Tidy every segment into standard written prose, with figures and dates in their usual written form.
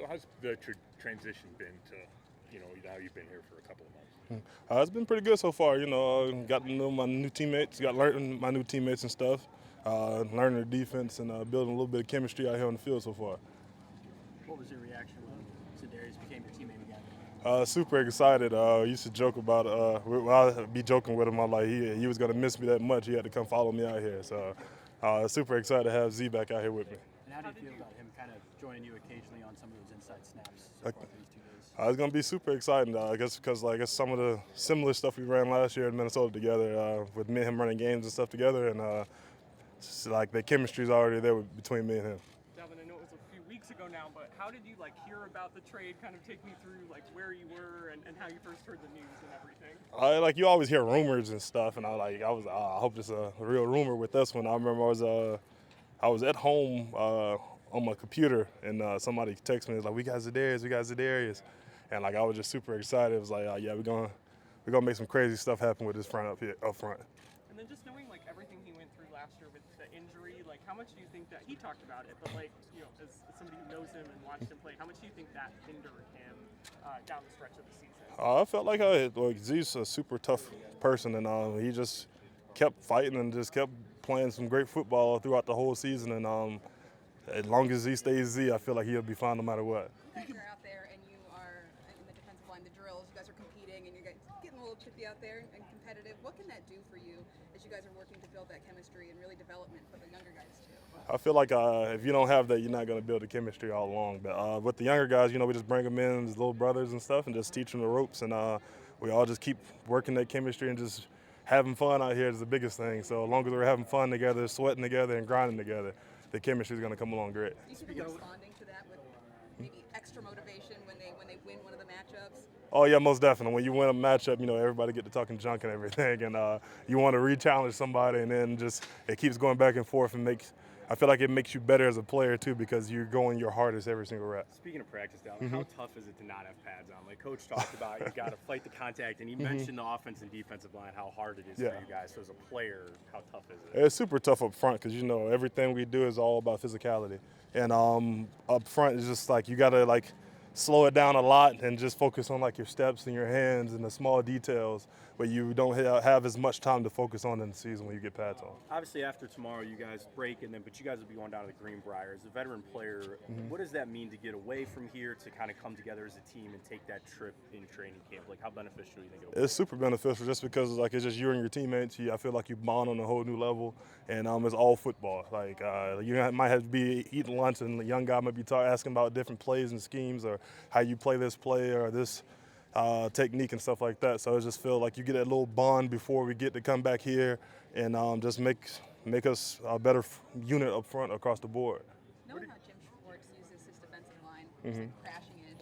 So how's the transition been to, now you've been here for a couple of months? It's been pretty good so far. Got to know my new teammates, got learning my new teammates and stuff, learning the defense and building a little bit of chemistry out here on the field so far. What was your reaction when Za'Darius became your teammate again? Super excited. Used to joke about I'd be joking with him. I'm like, he was gonna miss me that much. He had to come follow me out here. So, super excited to have Z back out here with me. And how do you feel about him kind of joining you occasionally on some of those inside snaps so far these 2 days? It's gonna be super exciting. I guess because like it's some of the similar stuff we ran last year in Minnesota together, with me and him running games and stuff together, and it's like the chemistry's already there between me and him. Dalvin, I know it was a few weeks ago now, but how did you hear about the trade? Kind of take me through where you were and how you first heard the news and everything. You always hear rumors and stuff, and I hope it's a real rumor with this one. I remember I was at home on my computer, and somebody texted me, like, we got Za'Darius. And I was just super excited. It was like, yeah, we're gonna make some crazy stuff happen with this front up front. And then just knowing everything he went through last year with the injury, how much do you think that he talked about it? But as somebody who knows him and watched him play, how much do you think that hindered him down the stretch of the season? I felt like Z's a super tough person, and he just kept fighting and just kept playing some great football throughout the whole season. And as long as he stays Z, I feel like he'll be fine no matter what. You guys are out there and you are in the defensive line, the drills, you guys are competing and you're getting a little chippy out there and competitive. What can that do for you as you guys are working to build that chemistry and really development for the younger guys too? I feel like if you don't have that, you're not going to build the chemistry all along. But with the younger guys, we just bring them in as little brothers and stuff and just teach them the ropes. And we all just keep working that chemistry and just having fun out here is the biggest thing. So as long as we're having fun together, sweating together, and grinding together, the chemistry is going to come along great. Do you see them responding to that with maybe extra motivation when they win one of the matchups? Oh yeah, most definitely. When you win a matchup, everybody get to talking junk and everything, and you want to re-challenge somebody, and then just it keeps going back and forth, and I feel like it makes you better as a player too because you're going your hardest every single rep. Speaking of practice, Dalvin, how tough is it to not have pads on? Coach talked about you got to fight the contact, and he mentioned the offense and defensive line, how hard it is for you guys. So as a player, how tough is it? It's super tough up front because everything we do is all about physicality, and up front it's just you got to slow it down a lot and just focus on your steps and your hands and the small details, but you don't have as much time to focus on in the season when you get pads on. Obviously, after tomorrow, you guys break, but you guys will be going down to the Greenbrier. As a veteran player, what does that mean to get away from here to kind of come together as a team and take that trip in training camp? How beneficial do you think it will be? It's super beneficial just because it's just you and your teammates. I feel like you bond on a whole new level, and it's all football. You might have to be eating lunch, and the young guy might be asking about different plays and schemes or how you play this play or this technique and stuff like that. So I just feel like you get that little bond before we get to come back here and just make us a better unit up front across the board. Knowing how Jim Schwartz uses his defensive line, crashing in,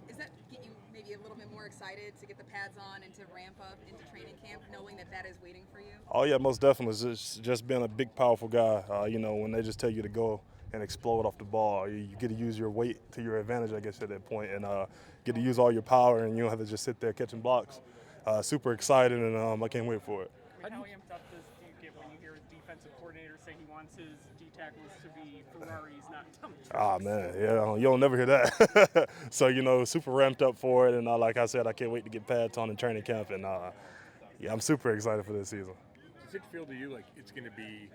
does that get you maybe a little bit more excited to get the pads on and to ramp up into training camp, knowing that is waiting for you? Oh yeah, most definitely. It's just being a big, powerful guy. When they just tell you to go and explode off the ball, you get to use your weight to your advantage, I guess, at that point, and get to use all your power, and you don't have to just sit there catching blocks. Super excited, and I can't wait for it. How amped up do you get when you hear a defensive coordinator say he wants his D tackles to be Ferraris, not dump trucks? Ah man, yeah, you'll never hear that. So super ramped up for it, and like I said, I can't wait to get pads on in training camp, and I'm super excited for this season. Does it feel to you like it's going to be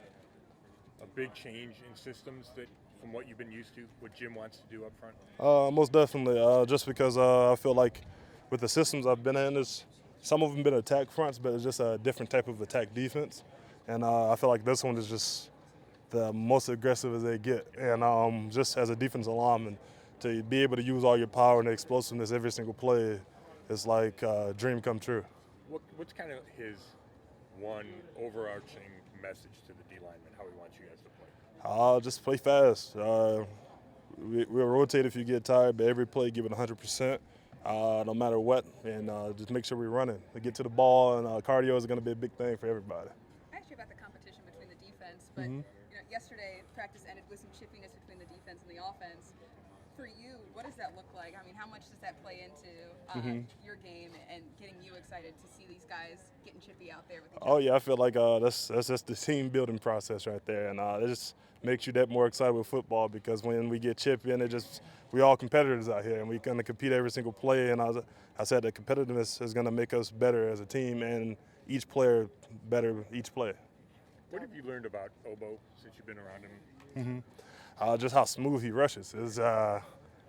a big change in systems from what you've been used to, what Jim wants to do up front? Most definitely, just because I feel like with the systems I've been in, some of them been attack fronts, but it's just a different type of attack defense. And I feel like this one is just the most aggressive as they get. And just as a defensive lineman, to be able to use all your power and explosiveness every single play is like a dream come true. What's kind of his one overarching message to the D lineman, how he wants you guys to play? Just play fast. We'll rotate if you get tired, but every play give it 100%, no matter what, and just make sure we're running. To get to the ball, and cardio is going to be a big thing for everybody. I asked you about the competition between the defense, but yesterday practice ended with some chippiness between the defense and the offense. For you, what does that look like? I mean, how much does that play into your game and getting you excited to see these guys getting chippy out there with each other? Oh yeah, I feel like that's just the team building process right there, and it just makes you that more excited with football because when we get chippy in, we all competitors out here, and we're gonna compete every single play. And I said the competitiveness is gonna make us better as a team, and each player better each play. What have you learned about Obo since you've been around him? Just how smooth he rushes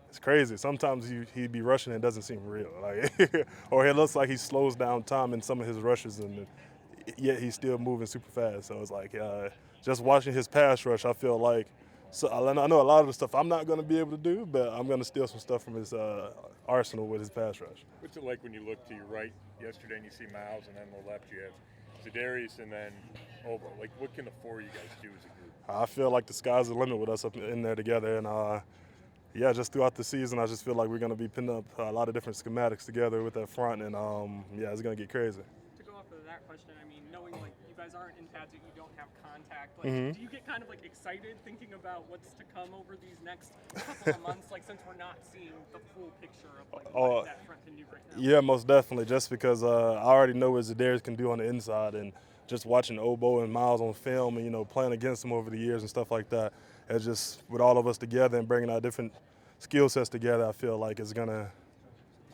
it's crazy. Sometimes he'd be rushing and it doesn't seem real, like, or it looks like he slows down time in some of his rushes, and yet he's still moving super fast. So it's like just watching his pass rush, I feel like. So I know a lot of the stuff I'm not going to be able to do, but I'm going to steal some stuff from his arsenal with his pass rush. What's it like when you look to your right yesterday and you see Miles, and then on the left you have Zadarius and then Obo? Like, what can the four of you guys do as a group? I feel like the sky's the limit with us up in there together, and yeah, just throughout the season, I just feel like we're going to be pinning up a lot of different schematics together with that front, and yeah, it's going to get crazy. To go off of that question, I mean, knowing like you guys aren't in pads, that you don't have contact, like, do you get kind of like excited thinking about what's to come over these next couple of months? Like, since we're not seeing the full picture of like what that front can do right now. Yeah, most definitely. Just because I already know what Zadarius can do on the inside, and just watching Obo and Miles on film, and playing against them over the years and stuff like that. It's just with all of us together and bringing our different skill sets together, I feel like it's gonna.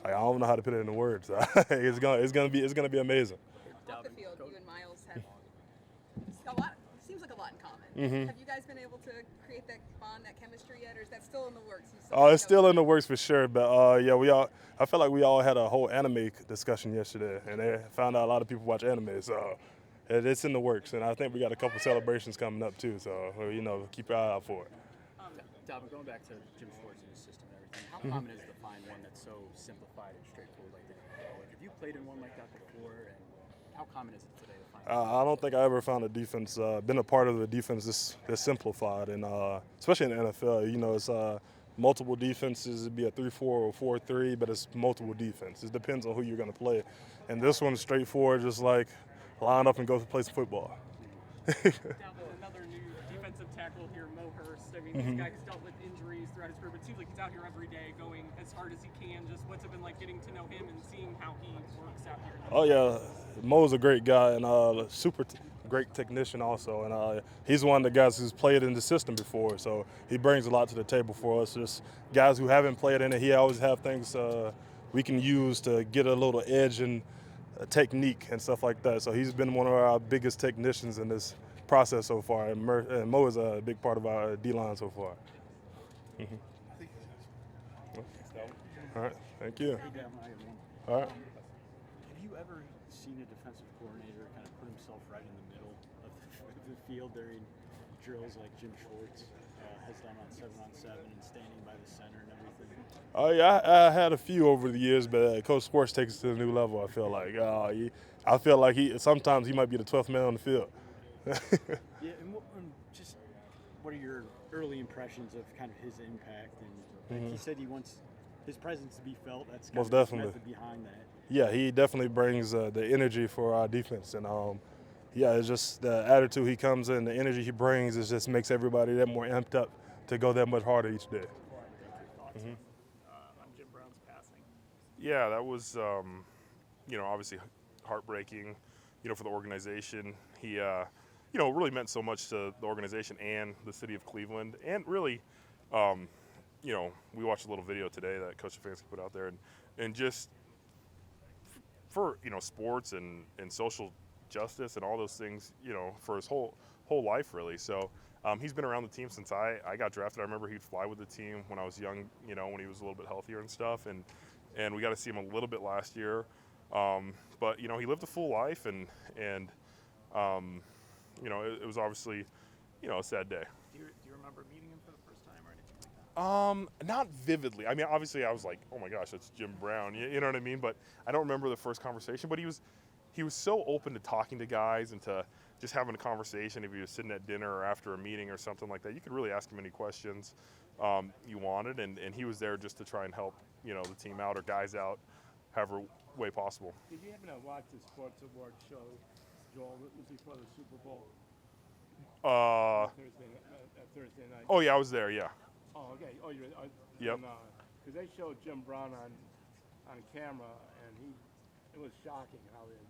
I don't know how to put it into words. It's gonna be amazing. Off the field, you and Miles have a lot. Seems like a lot in common. Have you guys been able to create that bond, that chemistry yet, or is that still in the works? Oh, it's still in the works for sure. But yeah, I feel like we all had a whole anime discussion yesterday, and I found out a lot of people watch anime, so it's in the works. And I think we got a couple celebrations coming up too, so keep your eye out for it. Dalvin, going back to Jim Schwartz and his system and everything, how common is it to find one that's so simplified and straightforward like that? Like, have you played in one like that before, and how common is it today to find one? I don't think I ever found a defense, been a part of a defense this simplified, and especially in the NFL, it's multiple defenses. It'd be a 3-4 or 4-3, but it's multiple defenses. It depends on who you're going to play. And this one's straightforward, just like line up and go play some football. Dalvin, another new defensive tackle here, Mo Hurst. I mean, this guy has dealt with injuries throughout his career, but it seems like he's out here every day going as hard as he can. Just what's it been like getting to know him and seeing how he works out here? Oh yeah, Mo's a great guy and super great technician also, and he's one of the guys who's played in the system before, so he brings a lot to the table for us. Just guys who haven't played in it, he always have things we can use to get a little edge and technique and stuff like that. So he's been one of our biggest technicians in this process so far, and Mo is a big part of our D-line so far. All right, thank you. Hey, Dalvin, I have one. All right. Have you ever seen a defensive coordinator kind of put himself right in the middle of the field during drills like Jim Schwartz has done on 7-on-7 and standing by the center and everything? Oh yeah, I had a few over the years, but Coach Schwartz takes it to a new level. I feel like I feel like sometimes he might be the 12th man on the field. Yeah, and just what are your early impressions of kind of his impact? And he said he wants his presence to be felt. That's kind Most of his definitely. method behind that. Yeah, he definitely brings the energy for our defense, and yeah, it's just the attitude he comes in, the energy he brings, it just makes everybody that more amped up to go that much harder each day. On Jim Brown's passing. Yeah, that was, obviously heartbreaking, for the organization. He, really meant so much to the organization and the city of Cleveland. And really, we watched a little video today that Coach Stefanski put out there. And just for, sports and social justice and all those things, for his whole life, really. So he's been around the team since I got drafted. I remember he'd fly with the team when I was young, when he was a little bit healthier and stuff. And we got to see him a little bit last year. But, he lived a full life, and it was obviously, a sad day. Do you remember meeting him for the first time or anything like that? Not vividly. I mean, obviously I was like, oh my gosh, that's Jim Brown. You know what I mean? But I don't remember the first conversation. But he was so open to talking to guys and to just having a conversation. If he was sitting at dinner or after a meeting or something like that, you could really ask him any questions you wanted. And he was there just to try and help, the team out or guys out however way possible. Did you happen to watch the Sports Award show, Joel? Was before the Super Bowl? Thursday night. Oh yeah, I was there. Yeah. Oh, okay. Oh, you. Yep. because they showed Jim Brown on camera, and it was shocking how they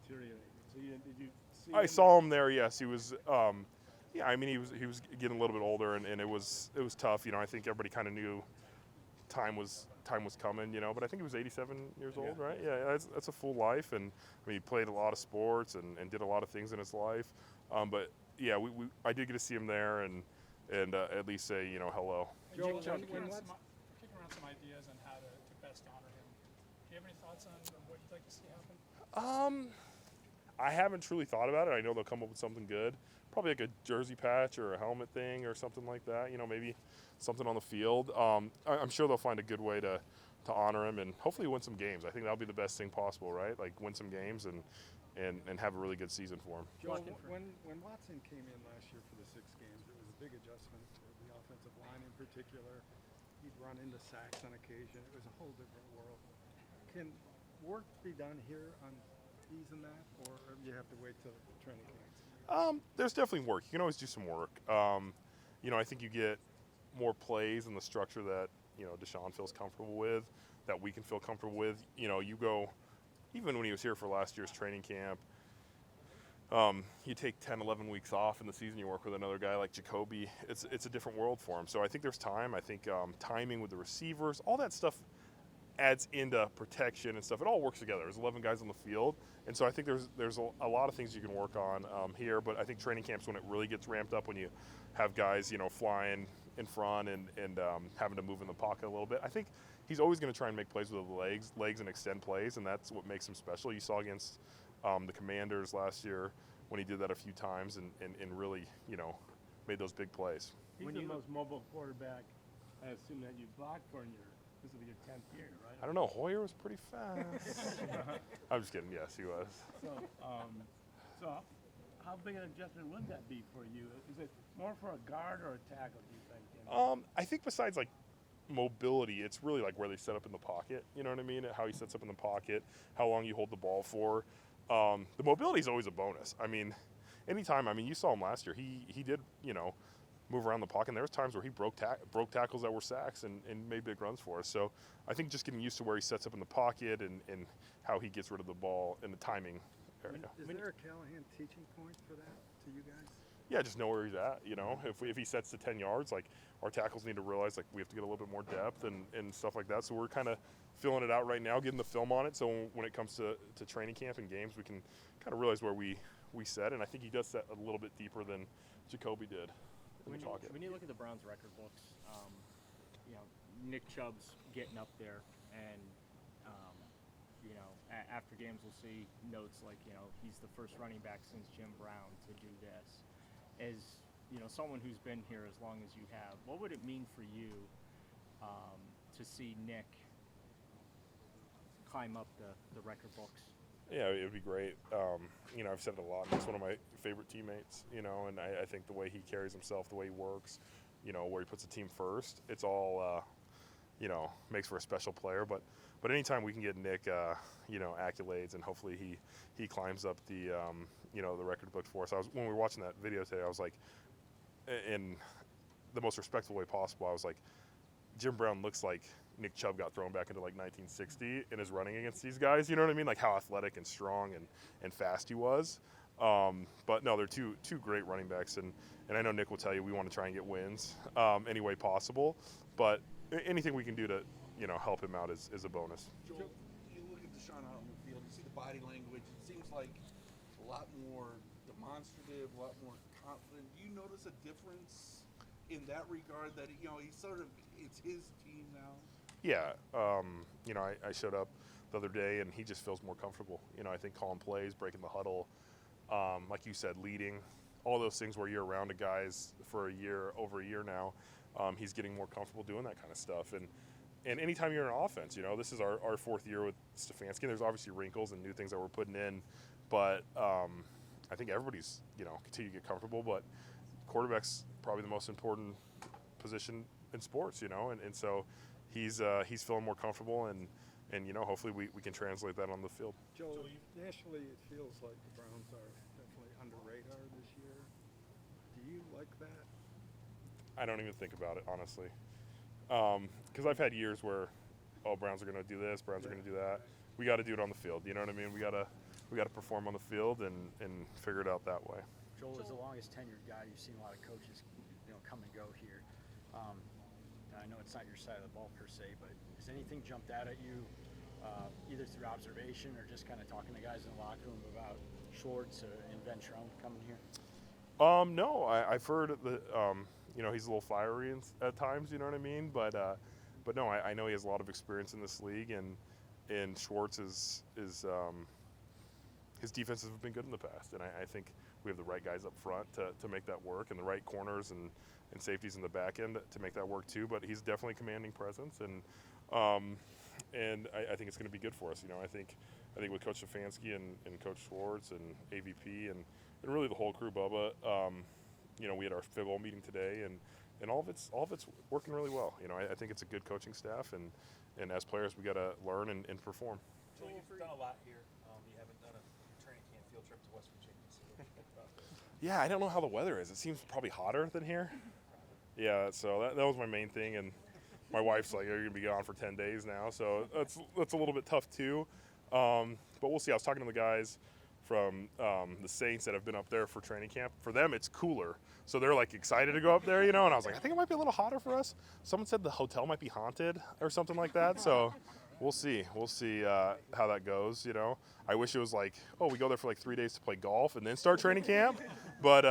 deteriorated. So did you see? I saw him there. Yes, he was. Yeah, I mean, he was getting a little bit older, and it was tough. You know, I think everybody kind of knew time was coming. You know, but I think he was 87 years old, right? Yeah, that's a full life, and I mean, he played a lot of sports and did a lot of things in his life. But yeah, I did get to see him there, and at least say hello. Joe, kicking around some ideas on how to best honor him. Do you have any thoughts on what you'd like to see happen? I haven't truly thought about it. I know they'll come up with something good. Probably like a jersey patch or a helmet thing or something like that. Maybe something on the field. I'm sure they'll find a good way to honor him and hopefully win some games. I think that'll be the best thing possible, right? Like win some games and have a really good season for him. Joe, when Watson came in last year for the 6 games, it was a big adjustment for the offensive line in particular. He'd run into sacks on occasion. It was a whole different world. Can work be done here on easing that, or you have to wait till training camp? There's definitely work. You can always do some work. I think you get more plays in the structure that Deshaun feels comfortable with, that we can feel comfortable with. You go, even when he was here for last year's training camp, you take 10, 11 weeks off in the season, you work with another guy like Jacoby. It's a different world for him. So I think there's time. I think timing with the receivers, all that stuff adds into protection and stuff. It all works together. There's 11 guys on the field. And so I think there's a lot of things you can work on here. But I think training camp's when it really gets ramped up, when you have guys, flying in front and having to move in the pocket a little bit. I think he's always going to try and make plays with the legs and extend plays, and that's what makes him special. You saw against the Commanders last year when he did that a few times and really, made those big plays. He's the most mobile quarterback, I assume, that you blocked for this will be your 10th year, right? I don't know. Hoyer was pretty fast. I'm just kidding. Yes, he was. So how big an adjustment would that be for you? Is it more for a guard or a tackle, do you think? I think besides like mobility, it's really like where they set up in the pocket. You know what I mean? How he sets up in the pocket, how long you hold the ball for. The mobility is always a bonus. I mean, anytime. I mean, you saw him last year. He did move around the pocket. And there was times where he broke tackles that were sacks and made big runs for us. So I think just getting used to where he sets up in the pocket and how he gets rid of the ball and the timing area. Is there a Callahan teaching point for that to you guys? Yeah, just know where he's at. If he sets to 10 yards, like our tackles need to realize like we have to get a little bit more depth and stuff like that. So we're kind of filling it out right now, getting the film on it. So when it comes to training camp and games, we can kind of realize where we set. And I think he does set a little bit deeper than Jacoby did. When you look at the Browns record books, Nick Chubb's getting up there, and after games we'll see notes like he's the first running back since Jim Brown to do this. As someone who's been here as long as you have, what would it mean for you to see Nick climb up the record books? Yeah, it would be great. I've said it a lot. He's one of my favorite teammates, and I think the way he carries himself, the way he works, where he puts the team first, it's all, makes for a special player. But anytime we can get Nick, accolades, and hopefully he climbs up the, the record book for us. When we were watching that video today, I was like, in the most respectful way possible, I was like, Jim Brown looks like Nick Chubb got thrown back into like 1960 and is running against these guys. You know what I mean? Like how athletic and strong and fast he was. But no, they're two great running backs, and I know Nick will tell you we want to try and get wins any way possible. But anything we can do to help him out is a bonus. Joel, you look at Deshaun out on the field, you see the body language. It seems like a lot more demonstrative, a lot more confident. Do you notice a difference in that regard that it's his team now? Yeah, I showed up the other day and he just feels more comfortable. I think calling plays, breaking the huddle, like you said, leading, all those things where you're around the guys for over a year now, he's getting more comfortable doing that kind of stuff. And anytime you're in offense, this is our 4th year with Stefanski. There's obviously wrinkles and new things that we're putting in, but I think everybody's, continue to get comfortable. But quarterback's probably the most important position in sports, and so he's feeling more comfortable, and hopefully we can translate that on the field. Joe, nationally it feels like the Browns are definitely under radar this year. Do you like that? I don't even think about it, honestly. because I've had years where, oh, Browns are going to do this, Browns are going to do that. We got to do it on the field. You know what I mean? We got to perform on the field and figure it out that way. Joel is the longest tenured guy. You've seen a lot of coaches, come and go here. And I know it's not your side of the ball per se, but has anything jumped out at you, either through observation or just kind of talking to guys in the locker room about Schwartz and Ventrone coming here? No, I've heard that he's a little fiery at times. You know what I mean? But no, I know he has a lot of experience in this league, and Schwartz is his defenses have been good in the past, and I think we have the right guys up front to make that work, and the right corners and safeties in the back end to make that work too. But he's definitely a commanding presence, and I think it's going to be good for us. I think with Coach Stefanski and Coach Schwartz and AVP and really the whole crew, Bubba. We had our FIBO meeting today, and all of it's working really well. I think it's a good coaching staff, and as players we got to learn and perform. Joel, you've done a lot here. You haven't done a training camp field trip to West Virginia. So what do you think about that? Yeah, I don't know how the weather is. It seems probably hotter than here. Yeah, so that was my main thing, and my wife's like, "You're gonna be gone for 10 days now," so that's a little bit tough too. But we'll see. I was talking to the guys from the Saints that have been up there for training camp. For them, it's cooler, so they're like excited to go up there, And I was like, I think it might be a little hotter for us. Someone said the hotel might be haunted or something like that. So we'll see. We'll see how that goes. I wish it was like, oh, we go there for like 3 days to play golf and then start training camp. But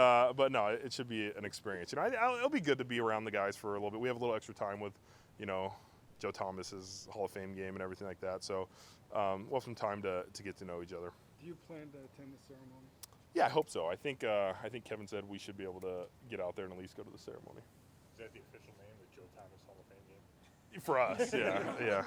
no, it should be an experience. It'll be good to be around the guys for a little bit. We have a little extra time with, Joe Thomas's Hall of Fame game and everything like that. So we'll have some time to get to know each other. Do you plan to attend the ceremony? Yeah, I hope so. I think Kevin said we should be able to get out there and at least go to the ceremony. Is that the official name, the Joe Thomas Hall of Fame game? For us, yeah.